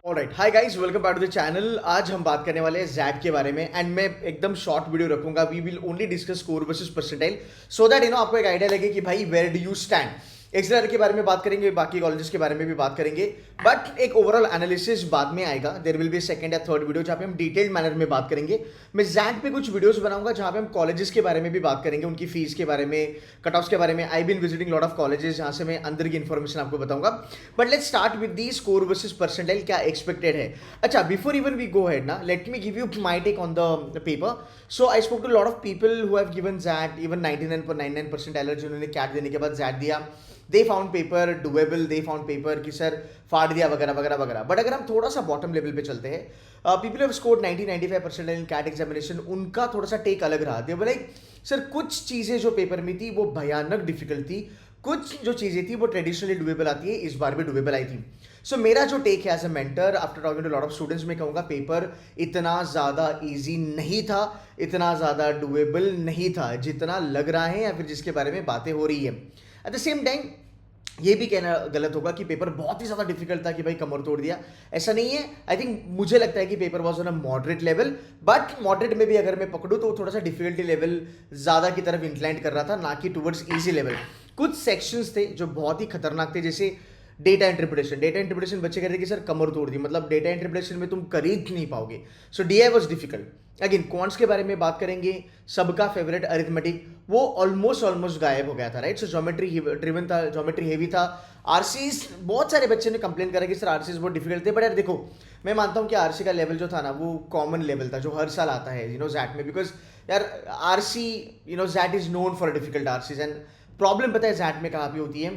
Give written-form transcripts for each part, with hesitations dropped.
Alright, hi guys, welcome back to the channel. आज हम बात करने वाले हैं जैट के बारे में एंड मैं एकदम शॉर्ट वीडियो रखूंगा। We will only discuss score versus percentile so that आपको एक आइडिया लगे कि भाई वेयर डू यू स्टैंड। एक्सलर के बारे में बात करेंगे, बाकी कॉलेजेस के बारे में भी बात करेंगे, बट एक ओवरऑल एनालिसिस बाद में आएगा। देयर विल बी सेकंड या थर्ड वीडियो जहाँ पे हम डिटेल्ड मैनर में बात करेंगे। मैं जैट पे कुछ वीडियोस बनाऊंगा जहाँ पे हम कॉलेजेस के बारे में भी बात करेंगे, उनकी फीस के बारे में, कट ऑफ्स के बारे में। I been visiting lot of colleges जहाँ से मैं अंदर की इन्फॉर्मेशन आपको बताऊंगा। But let's start with the score versus percentile, क्या एक्सपेक्टेड है। अच्छा, before even we go head ना, let me give you my take on the paper. So I spoke to lot of people who have given XAT, even 99.99 percentiler जिन्होंने CAT देने के बाद XAT दिया। They found paper doable, they found paper कि sir फाड़ दिया वगैरह वगैरह वगैरह। बट अगर हम थोड़ा सा बॉटम लेवल पे चलते हैं, people have scored 90-95% in CAT examination, उनका थोड़ा सा टेक अलग रहा। दे वर लाइक सर कुछ चीज़ें जो पेपर में थी वो भयानक डिफिकल्ट थी, कुछ जो चीज़ें थी वो ट्रेडिशनली डुएबल आती है, इस बार भी डुएबल आई थी। सो मेरा जो टेक है as a mentor after talking to lot of students, मैं कहूँगा पेपर इतना ज़्यादा ईजी नहीं था, इतना ज़्यादा डुएबल नहीं था जितना लग रहा है या फिर जिसके बारे में बातें हो रही है। एट द सेम टाइम ये भी कहना गलत होगा कि पेपर बहुत ही ज़्यादा डिफिकल्ट था कि भाई कमर तोड़ दिया, ऐसा नहीं है। आई थिंक मुझे लगता है कि paper was on a moderate level, but moderate में भी अगर मैं पकड़ूँ तो थोड़ा सा डिफिकल्टी लेवल ज़्यादा की तरफ इंक्लाइंट कर रहा था, ना कि टुवर्ड्स ईजी लेवल। कुछ सेक्शंस थे जो बहुत ही खतरनाक थे, जैसे डेटा इंटरप्रिटेशन। डेटा इंटरप्रिटेशन बच्चे कहते हैं कि सर कमर तोड़ दी, मतलब डेटा इंटरप्रिटेशन में तुम कर ही नहीं पाओगे। So DI was difficult. Again quants के बारे में बात करेंगे, सबका फेवरेट अरिथमेटिक वो ऑलमोस्ट गायब हो गया था, राइट। सो ज्योमेट्री ड्रिवन था, ज्योमेट्री हेवी था। आरसीज बहुत सारे बच्चे ने कंप्लेन करा कि सर आरसीज बहुत डिफिकल्ट थे, बट यार देखो मैं मानता हूँ कि आरसी का लेवल जो था ना वो कॉमन लेवल था जो हर साल आता है जैट में, बिकॉज यार RC XAT is known for difficult RCs. And problem पता है जैट में कहाँ पे होती है,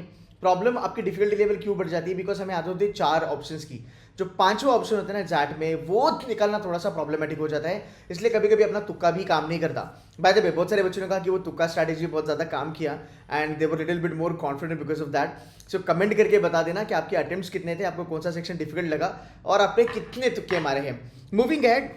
प्रॉब्लम आपकी डिफिकल्टी लेवल क्यों बढ़ जाती है, बिकॉज हमें आदत होती है 4 ऑप्शंस की। जो 5वां ऑप्शन होता है ना जैट में, वो निकालना थोड़ा सा प्रॉब्लमेटिक हो जाता है, इसलिए कभी कभी अपना तुक्का भी काम नहीं करता। बाय द वे बहुत सारे बच्चों ने कहा कि वो तुक्का स्ट्रैटेजी बहुत ज़्यादा काम किया and they were little bit more confident because of that. So comment करके बता देना कि आपके अटेम्प्ट्स कितने थे, आपको कौन सा सेक्शन डिफिकल्ट लगा और आपने कितने तुक्के मारे हैं। Moving head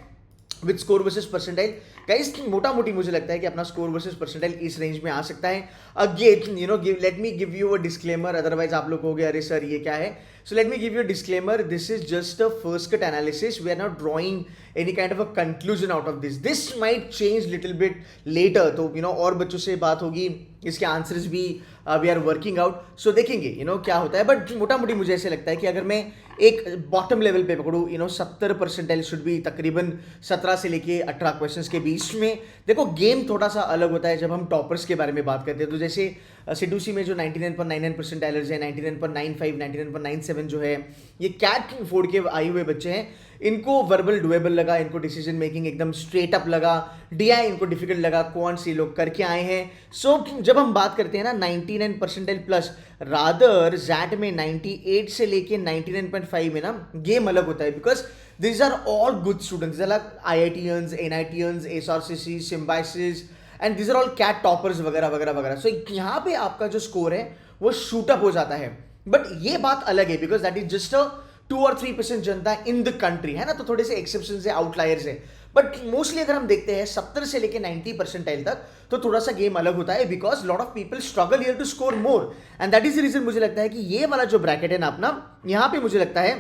with score versus percentile, guys मोटा मोटी मुझे लगता है कि अपना स्कोर वर्सेस परसेंटाइल इस रेंज में आ सकता है। Again let me give you a disclaimer, otherwise आप लोग कहोगे अरे सर ये क्या है। So let me give you a disclaimer, this is just a first cut analysis, we are not drawing any kind of a conclusion out of this might change little bit letter. तो और बच्चों से बात होगी, इसके answers भी we are working out, सो देखेंगे क्या होता है। बट मोटा मोटी मुझे ऐसे लगता है कि अगर मैं एक बॉटम लेवल पे पकड़ूँ 70 परसेंटाइल शुड भी तकरीबन 17 से लेके 18 क्वेश्चंस के बीच में। देखो गेम थोड़ा सा अलग होता है जब हम टॉपर्स के बारे में बात करते हैं, तो जैसे सीडूसी में जो 99.99 परसेंटाइलर्स हैं, 99.95 99.97 जो है, ये कैट फोड़ के आए हुए बच्चे हैं, इनको वर्बल डुएबल लगा, इनको डिसीजन मेकिंग एकदम स्ट्रेट अप लगा, डीआई इनको डिफिकल्ट लगा, कौन सी लोग करके आए हैं। सो जब हम बात करते हैं ना 99 परसेंटाइल प्लस, रादर जैट में 98 से लेके 99.5 में ना गेम अलग होता है, because these are all good students. These are like IITians, NITians, SRCC, Symbiosis, and these are all CAT toppers वगैरह वगैरह वगैरह। सो यहाँ पे आपका जो स्कोर है वो शूट अप हो जाता है। बट ये बात अलग है बिकॉज दैट इज जस्ट अ 2 और 3% जनता इन द कंट्री है ना, तो थोड़े से एक्सेप्शन है, आउटलायर्स है। बट मोस्टली अगर हम देखते हैं 70 से लेके 90 परसेंटाइल तक, तो थोड़ा सा गेम अलग होता है, because lot of people struggle here to score more, and that is the reason मुझे लगता है कि ये वाला जो ब्रैकेट है ना अपना, यहाँ पे मुझे लगता है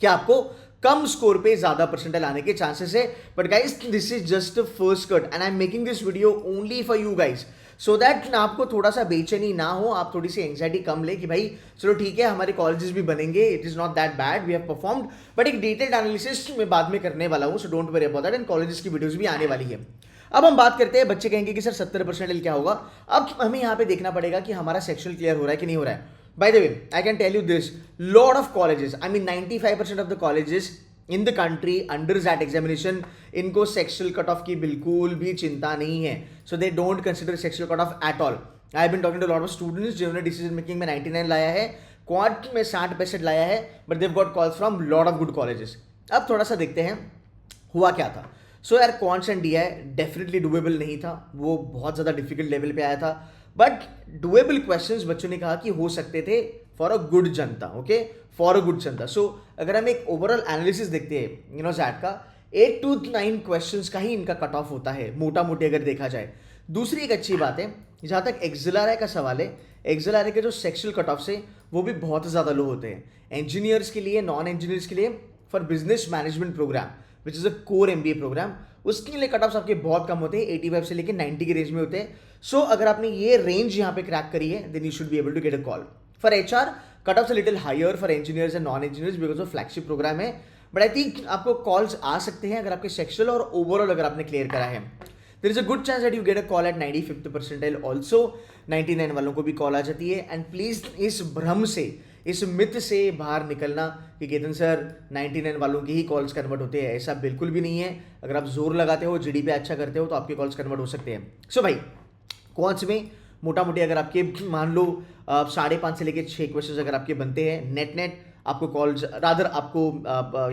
कि आपको कम स्कोर पे ज्यादा परसेंटाइल आने के चांसेस है। But guys this is just first cut and I am making this video only for you guys, so that आपको थोड़ा सा बेचैनी ना हो, आप थोड़ी सी एंग्जाइटी कम ले कि भाई चलो ठीक है हमारे कॉलेजेस भी बनेंगे, it is not that bad, we have performed. But एक डिटेल्ड एनालिसिस मैं बाद में करने वाला हूँ, so don't worry about that, and colleges की वीडियोस भी आने वाली है। अब हम बात करते हैं, बच्चे कहेंगे कि सर 70 परसेंटाइल क्या होगा। अब हमें यहाँ पे देखना पड़ेगा कि हमारा सेक्शुअल क्लियर हो रहा है कि नहीं हो रहा है। By the way, I can tell you this, lot of colleges, I mean 95% of the colleges in the country under that examination, इनको sexual cutoff की बिल्कुल भी चिंता नहीं है, so they don't consider sexual cutoff at all. I have been talking to a lot of students जिन्होंने decision making में 99 लाया है, quant में 60% लाया है, but they've got calls from lot of good colleges. अब थोड़ा सा देखते हैं हुआ क्या था। सो यार quants and DI definitely doable नहीं था, वो बहुत ज़्यादा डिफिकल्ट लेवल पे आया था, बट डुएबल क्वेश्चंस बच्चों ने कहा कि हो सकते थे for a good Janata, okay, for a good जनता। सो अगर हम एक ओवरऑल एनालिसिस देखते हैं जैट का, 8 to 9 क्वेश्चंस का ही इनका कट ऑफ होता है मोटा मोटी अगर देखा जाए। दूसरी एक अच्छी बात है, जहाँ तक एक्सिलरी का सवाल है, एक्सिलरी के जो सेक्शुअल कट ऑफ से वो भी बहुत ज़्यादा लो होते हैं। इंजीनियर्स के लिए, नॉन इंजीनियर्स के लिए for business management program which is a core MBA program, उसके लिए कट ऑफ्स आपके बहुत कम होते हैं, 85 से लेकर 90 के रेंज में होते हैं. सो अगर आपने ये रेंज यहाँ पे क्रैक करी है then you should be able to get a call. For HR cut offs a little higher for engineers and non engineers because of flagship program है, बट आई थिंक आपको कॉल्स आ सकते हैं अगर आपके सेक्शुअल और ओवरऑल अगर आपने क्लियर करा है. There is a good chance that you get a call at 95th percentile also. 99 वालों को भी कॉल आ जाती है. एंड प्लीज इस भ्रम से, इस मिथ से बाहर निकलना कि केतन सर 99 वालों की ही कॉल्स कन्वर्ट होते हैं, ऐसा बिल्कुल भी नहीं है. अगर आप जोर लगाते हो, GD पे अच्छा करते हो तो आपके कॉल्स कन्वर्ट हो सकते हैं. सो भाई कॉल्स में मोटा मोटी अगर आपके मान लो 5.5 से लेकर 6 क्वेश्चन अगर आपके बनते हैं नेट आपको कॉल्स रादर आपको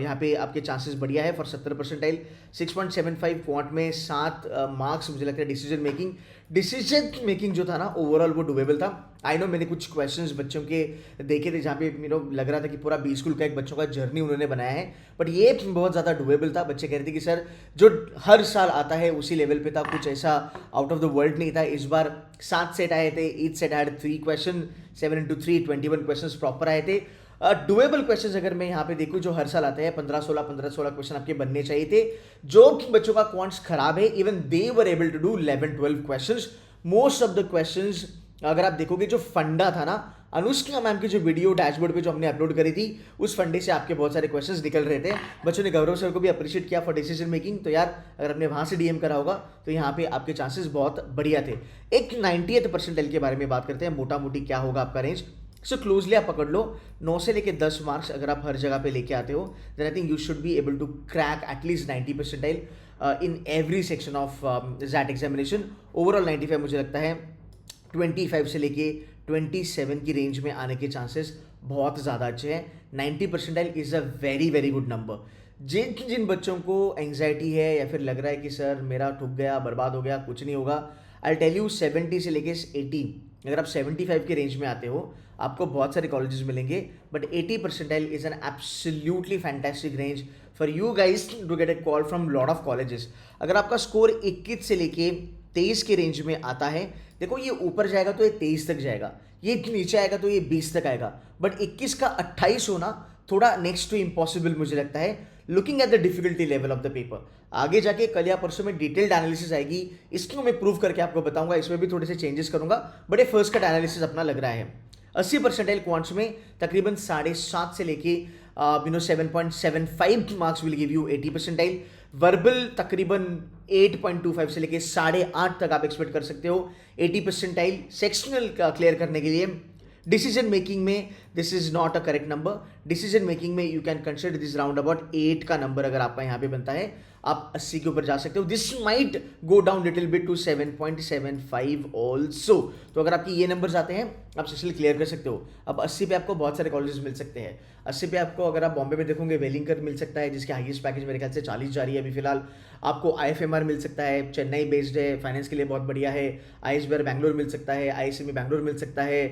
यहाँ पे आपके चांसेस बढ़िया है फॉर 70 परसेंटाइल. 6.75 क्वांट में 7 मार्क्स मुझे लगता है. डिसीजन मेकिंग जो था ना ओवरऑल वो डुएबल था. आई नो मैंने कुछ क्वेश्चंस बच्चों के देखे थे जहाँ पे लग रहा था कि पूरा बी स्कूल का एक बच्चों का जर्नी उन्होंने बनाया है, बट ये बहुत ज़्यादा डुएबल था. बच्चे कह रहे थे कि सर जो हर साल आता है उसी लेवल पे था, कुछ ऐसा आउट ऑफ द वर्ल्ड नहीं था. इस बार 7 सेट आए थे, each set had 3 question, 7 into 3 21 question proper आए थे. डुएबल क्वेश्चंस अगर मैं यहाँ पे देखूँ जो हर साल आते हैं 15-16 क्वेश्चन आपके बनने चाहिए थे. जो बच्चों का क्वांट्स खराब है even they were able to do 11-12 questions. Most of the questions अगर आप देखोगे जो फंडा था ना, अनुष्का मैम की जो वीडियो डैशबोर्ड पे जो हमने अपलोड करी थी उस फंडे से आपके बहुत सारे क्वेश्चंस निकल रहे थे. बच्चों ने गौरव सर को भी अप्रिशिएट किया फॉर डिसीजन मेकिंग. तो यार अगर आपने वहाँ से DM करा होगा तो यहाँ पे आपके चांसेस बहुत बढ़िया थे. एक 90th परसेंटाइल के बारे में बात करते हैं, मोटा मोटी क्या होगा आपका रेंज. सो क्लोजली आप पकड़ लो 9 से लेके 10 मार्क्स अगर आप हर जगह पे लेके आते हो then I think you should be able to crack at least 90 percentile in every section of that examination. Overall 95 मुझे लगता है 25 से लेके 27 की रेंज में आने के चांसेस बहुत ज़्यादा अच्छे हैं. 90 percentile is a very very good number. जिन बच्चों को एंग्जाइटी है या फिर लग रहा है कि सर मेरा ठुक गया, बर्बाद हो गया, कुछ नहीं होगा, आई टेल यू 70 से लेके 80 अगर आप 75 के रेंज में आते हो आपको बहुत सारे कॉलेजेस मिलेंगे, but 80 percentile is an absolutely fantastic range for you guys to get a call from lot of colleges. अगर आपका स्कोर 21 से लेके 23 के रेंज में आता है, देखो ये ऊपर जाएगा तो ये 23 तक जाएगा, ये नीचे आएगा तो ये 20 तक आएगा, बट 21 का 28 होना थोड़ा नेक्स्ट टू इम्पॉसिबल मुझे लगता है looking at the difficulty level of the paper. आगे जाके कल या परसों में डिटेल्ड एनालिसिस आएगी, इसको मैं प्रूव करके आपको बताऊंगा, इसमें भी थोड़े से चेंजेस करूंगा, बट ये फर्स्ट कट एनालिसिस अपना लग रहा है. 80 परसेंटाइल क्वांट्स में तकरीबन 7.5 से लेके 7.75 marks will give you 80 percentile. Verbal तकरीबन 8.25 से लेके 8.5 तक आप एक्सपेक्ट कर सकते हो 80 परसेंटाइल. सेक्शनल क्लियर करने के लिए डिसीजन मेकिंग में this is not a correct number. Decision making में you can consider this round about 8 का नंबर अगर आपका यहाँ पे बनता है, आप 80 के ऊपर जा सकते हो. This might go down little bit to 7.75 also. तो अगर आपकी ये नंबर्स आते हैं आप सेक्शनल क्लियर कर सकते हो. अब 80 पे आपको बहुत सारे कॉलेजेस मिल सकते हैं. 80 पे आपको अगर आप बॉम्बे में देखोगे वेलिंगकर मिल सकता है जिसके हाईएस्ट पैकेज मेरे ख्याल से 40 जा रही है अभी फिलहाल. आपको IFMR मिल सकता है, चेन्नई बेस्ड है, फाइनेंस के लिए बहुत बढ़िया है. ISBR बैंगलोर मिल सकता है, ISME बैंगलोर मिल सकता है.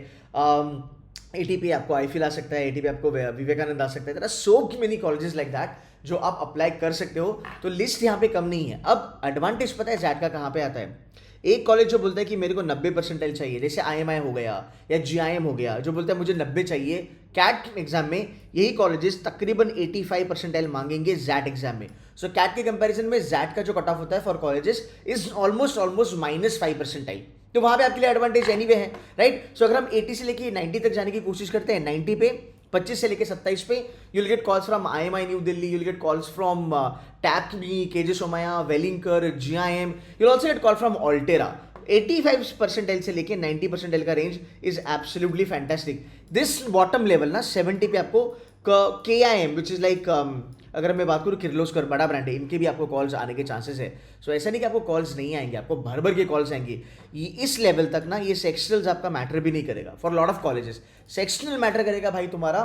ATP आपको IFIL आ सकता है, ATP आपको विवेकानंद आ सकता है. There are so many colleges like that जो आप अप्लाई कर सकते हो. तो लिस्ट यहाँ पे कम नहीं है. अब एडवांटेज पता है ज़ैट का कहाँ पे आता है. एक कॉलेज जो बोलता है कि मेरे को 90 परसेंटाइल चाहिए, जैसे IMI हो गया या GIM हो गया, जो बोलता है मुझे 90 चाहिए, कैट एग्जाम में यही कॉलेजेस तकरीबन 85 परसेंटाइल मांगेंगे ज़ैट एग्जाम में. सो कैट के कंपैरिजन में ज़ैट का जो कट ऑफ होता है for colleges is almost -5 percentile. तो वहाँ पे आपके लिए एडवांटेज एनीवे है, राइट. सो अगर हम 80 से लेके 90 तक जाने की कोशिश करते हैं, 90 पे 25 से लेके 27 पे you'll get calls from IMI new Delhi, you'll get calls from TAPMI, KJ Somaiya, Welingkar, GIM, you'll also get call from Altera. 85 percentile से लेके 90 परसेंटाइल का range is absolutely fantastic. This bottom level ना 70 पे आपको KIM विच इज लाइक अगर मैं बात करूँ किर्लोस्कर बड़ा ब्रांड है, इनके भी आपको कॉल्स आने के चांसेस है. सो ऐसा नहीं कि आपको कॉल्स नहीं आएंगे, आपको भर भर के कॉल्स आएंगे. इस लेवल तक ना ये सेक्शनल्स आपका मैटर भी नहीं करेगा for lot of colleges. Sectional matter करेगा भाई तुम्हारा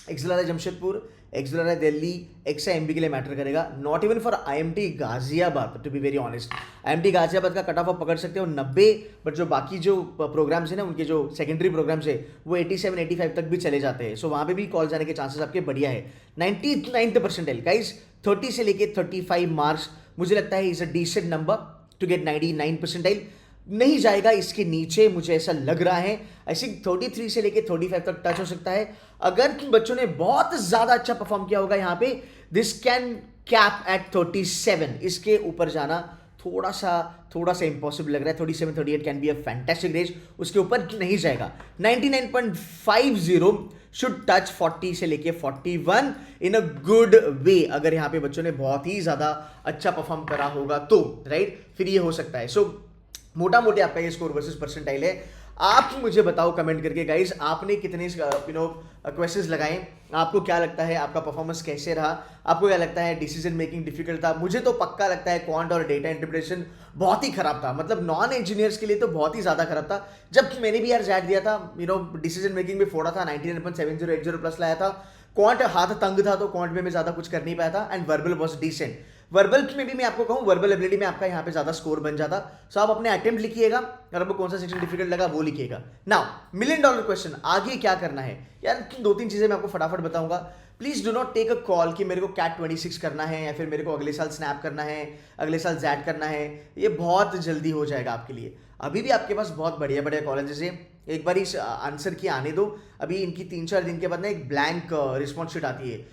XLRI Jamshedpur, XLRI Delhi, XIMB के लिए मैटर करेगा. Not even for IMT Ghaziabad, to be very honest. IMT Ghaziabad का कट ऑफ आप पकड़ सकते हो 90, बट जो बाकी जो प्रोग्राम्स है ना उनके जो सेकेंडरी प्रोग्राम्स है वो 87-85 तक भी चले जाते हैं. सो वहाँ पे भी कॉल जाने के चांसेस आपके बढ़िया है. 99th परसेंटाइल गाइज 30 से लेके 35 मार्क्स मुझे लगता है is a decent number to get 99 percentile. नहीं जाएगा इसके नीचे, मुझे ऐसा लग रहा है। आई थिंक 33 से लेके 35 तक टच हो सकता है। अगर बच्चों ने बहुत ज्यादा अच्छा परफॉर्म किया होगा यहाँ पे, दिस कैन कैप एट 37। इसके ऊपर जाना थोड़ा सा इंपॉसिबल लग रहा है। 37 38 can be a fantastic range, उसके ऊपर नहीं जाएगा। 99.50 शुड टच 40 से लेके 41 इन अ गुड वे, अगर यहाँ पे बच्चों ने बहुत ही ज्यादा अच्छा परफॉर्म करा होगा तो, राइट, फिर ये हो सकता है। सो मोटा मोटी आपका ये स्कोर वर्सेस परसेंटाइल है। आप मुझे बताओ कमेंट करके गाइस, आपने कितने क्वेश्चंस लगाए, आपको क्या लगता है आपका परफॉर्मेंस कैसे रहा, आपको क्या लगता है डिसीजन मेकिंग डिफिकल्ट था। मुझे तो पक्का लगता है क्वांट और डेटा इंटरप्रिटेशन बहुत ही खराब था, मतलब नॉन इंजीनियर्स के लिए तो बहुत ही ज्यादा खराब था। जब मैंने भी यार जैट दिया था, डिसीजन मेकिंग में फोड़ा था, 99.7080 प्लस लाया था। क्वांट हाथ तंग था तो क्वांट में मैं ज्यादा कुछ कर नहीं पाया था, and verbal was decent. Verbal में भी मैं आपको कहूं, वर्बल एबिलिटी में आपका यहाँ पे ज्यादा स्कोर बन जाता। सो आप अपने अटेम्प्ट लिखिएगा और आपको कौन सा सेक्शन डिफिकल्ट लगा वो लिखिएगा। नाउ $1,000,000 क्वेश्चन, आगे क्या करना है यार, 2-3 चीजें मैं आपको फटाफट बताऊंगा। Please do not take a call कि मेरे को कैट 26 करना है या फिर मेरे को अगले साल स्नैप करना है, अगले साल जैट करना है। ये बहुत जल्दी हो जाएगा आपके लिए। अभी भी आपके पास बहुत बढ़िया बढ़िया कॉलेजेस है, एक बार इस आंसर की आने दो। अभी इनकी 3-4 दिन के बाद ना एक ब्लैंक रिस्पॉन्स शीट आती है,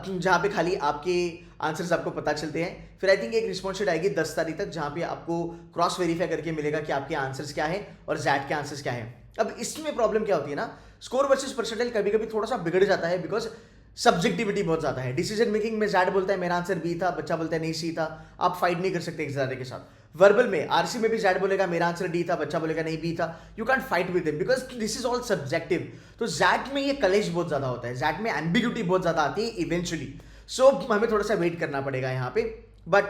जहाँ पे खाली आपके आंसर्स आपको पता चलते हैं। फिर आई थिंक एक रिस्पॉन्स शीट आएगी 10 तारीख तक, जहाँ पे आपको क्रॉस वेरीफाई करके मिलेगा कि आपके आंसर्स क्या है और जैट के आंसर्स क्या है। अब इसमें प्रॉब्लम क्या होती है ना, स्कोर वर्सेस परसेंटाइल कभी कभी थोड़ा सा बिगड़ जाता है, बिकॉज सब्जेक्टिविटी बहुत ज्यादा है। डिसीजन मेकिंग में जैट बोलता है मेरा आंसर बी था, बच्चा बोलता है नहीं सी था, आप फाइट नहीं कर सकते एक दूसरे के साथ। वर्बल में आरसी में भी जैट बोलेगा मेरा आंसर डी था, बच्चा बोलेगा नहीं बी था, you can't fight with him because this is all subjective. तो जैट में ये कलेश बहुत ज्यादा होता है, जैट में एम्बिग्यूटी बहुत ज्यादा आती है इवेंचुअली। सो हमें थोड़ा सा वेट करना पड़ेगा यहाँ पे। बट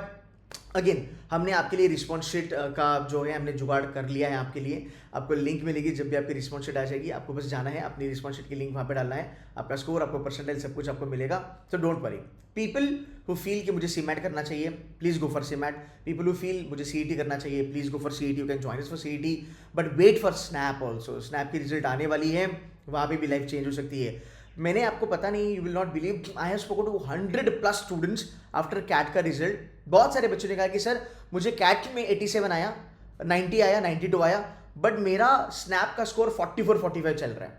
अगेन हमने आपके लिए रिस्पॉन्स शीट का जो है हमने जुगाड़ कर लिया है आपके लिए। आपको लिंक मिलेगी जब भी आपकी रिस्पॉन्स शीट आ जाएगी, आपको बस जाना है, अपनी रिस्पॉन्स शीट की लिंक वहाँ पे डालना है, आपका स्कोर, आपको परसेंटाइल सब कुछ आपको मिलेगा। तो don't worry. People who feel कि मुझे सीमैट करना चाहिए, please go for CMAT. People who feel मुझे सीईटी करना चाहिए, please go for CET, you can join us for CET, but wait for SNAP also. SNAP की रिजल्ट आने वाली है, वहाँ पे भी लाइफ चेंज हो सकती है। मैंने आपको पता नहीं, you will not believe, I have spoken to 100+ students after CAT का रिजल्ट। बहुत सारे बच्चों ने कहा कि सर मुझे कैट में 87 आया, 90 आया, 92 आया, बट मेरा स्नैप का स्कोर 44-45 चल रहा है,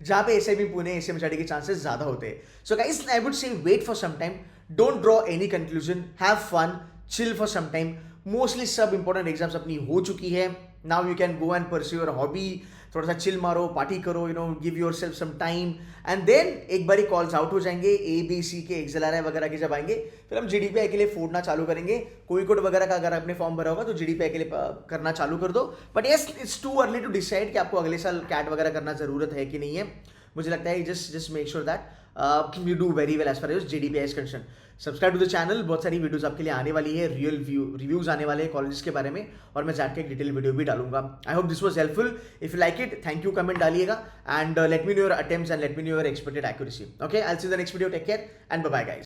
जहां पे एसआईबी पुणे एसएमसीडी के चांसेस ज्यादा होते हैं। So guys I would say wait for some time, don't draw any conclusion, have fun, chill for some time. Mostly सब इंपॉर्टेंट एग्जाम्स अपनी हो चुकी है। Now you can go and pursue your hobby, थोड़ा सा चिल मारो, party करो, give your self some time, and then एक बारी कॉल्स आउट हो जाएंगे, ABC के एक्सेलआरआई वगैरह के जब आएंगे, फिर हम GDPI के लिए फोड़ना चालू करेंगे। कोई कोड वगैरह का अगर आपने फॉर्म भरा होगा तो GDPI के लिए करना चालू कर दो। But yes, it's too early to decide कि आपको अगले साल कैट वगैरह करना जरूरत है कि नहीं है। मुझे लगता है just make sure that you do very well as far as GDPI is concern. Subscribe to the channel, बहुत सारी वीडियोस आपके लिए आने वाली है, रियल रिव्यूज आने वाले हैं कॉलेजेस के बारे में, और मैं जैट का एक डिटेल वीडियो भी डालूंगा। I hope this was helpful. If you like it, thank you, comment डालिएगा, and let me know your attempts and let me know your expected accuracy. Okay, I will see you in the next video. Take care and bye bye guys.